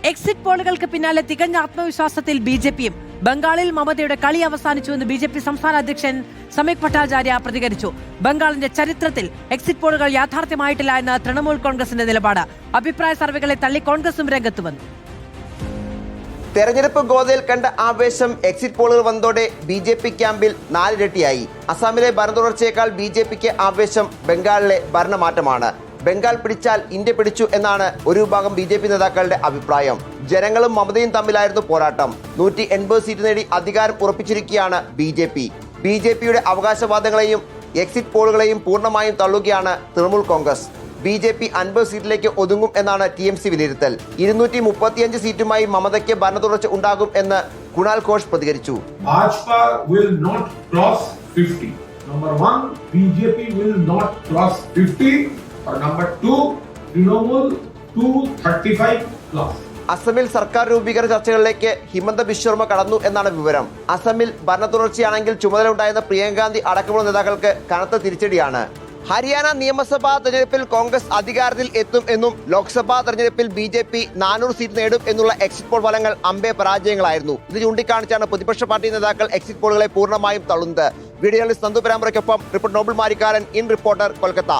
Exit പോളുകൾക്ക് പിന്നാലെ തികഞ്ഞ ആത്മവിശ്വാസത്തിൽ ബി.ജെ.പിയും. ബംഗാളിൽ മമതയുടെ കളി അവസാനിച്ചുവെന്ന് ബി.ജെ.പി സംസ്ഥാന അധ്യക്ഷൻ സമീക് ഭട്ടാചാര്യ പ്രതികരിച്ചു. ബംഗാളിന്റെ ചരിത്രത്തിൽ എക്സിറ്റ് പോളുകൾ യാഥാർത്ഥ്യമായിട്ടില്ല എന്ന് തൃണമൂൽ കോൺഗ്രസിന്റെ നിലപാട്. അഭിപ്രായ സർവേകളെ തള്ളി കോൺഗ്രസും രംഗത്ത് വന്നു. തെരഞ്ഞെടുപ്പ് ഗോതയിൽ കണ്ട ആവേശം എക്സിറ്റ് പോളുകൾ വന്നതോടെ ബി.ജെ.പി ക്യാമ്പിൽ 4 ഇരട്ടിയായി. അസാമിലെ ഭരണത്തുടർച്ചയേക്കാൾ ബി.ജെ.പിക്ക് ആവേശം ബംഗാളിലെ ഭരണമാറ്റമാണ്. ബംഗാൾ പിടിച്ചാൽ ഇന്ത്യ പിടിച്ചു എന്നാണ് ഒരു വിഭാഗം ബി.ജെ.പി നേതാക്കളുടെ അഭിപ്രായം. ജനങ്ങളും മമതയും തമ്മിലായിരുന്നു പോരാട്ടം. 180 സീറ്റ് നേടി അധികാരം ഉറപ്പിച്ചിരിക്കുകയാണ് ബി.ജെ.പി. ബി.ജെ.പിയുടെ അവകാശവാദങ്ങളെയും എക്സിറ്റ് പോളുകളെയും പൂർണ്ണമായും തള്ളുകയാണ് തൃണമൂൽ കോൺഗ്രസ്. ബി.ജെ.പി 50 സീറ്റിലേക്ക് ഒതുങ്ങും എന്നാണ് ടി.എം.സി വിലയിരുത്തൽ. 235 സീറ്റുമായി മമതയ്ക്ക് ഭരണത്തുടർച്ച ഉണ്ടാകും എന്ന് കുണാൽ ഘോഷ് പ്രതികരിച്ചു. ഭാജപ will not cross 50. Number 1, BJP will not cross 50. Or number 2, Trinamool 235 plus. അസമിൽ സർക്കാർ രൂപീകരണ ചർച്ചകളിലേക്ക് ഹിമന്ത ബിശ്വ കടന്നു എന്നാണ് വിവരം. അസമിൽ ഭരണത്തുടർച്ചയാണെങ്കിൽ ചുമതല ഉണ്ടായിരുന്ന പ്രിയങ്ക ഗാന്ധി അടക്കമുള്ള നേതാക്കൾക്ക് കനത്ത തിരിച്ചടിയാണ്. ഹരിയാന നിയമസഭാ തെരഞ്ഞെടുപ്പിൽ കോൺഗ്രസ് അധികാരത്തിൽ എത്തും എന്നും ലോക്സഭാ തെരഞ്ഞെടുപ്പിൽ ബി.ജെ.പി 400 സീറ്റ് നേടും എന്നുള്ള എക്സിറ്റ് പോൾ ഫലങ്ങൾ അമ്പേ പരാജയങ്ങളായിരുന്നു. ഇത് ചൂണ്ടിക്കാണിച്ചാണ് പ്രതിപക്ഷ പാർട്ടി നേതാക്കൾ എക്സിറ്റ് പോളുകളെ പൂർണ്ണമായും തള്ളുന്നത്. വീഡിയോ ജേർണലിസ്റ്റ് നന്ദു പരാമ്പരയ്ക്കൊപ്പം reporter Noble Marikkaran, in reporter, Kolkata.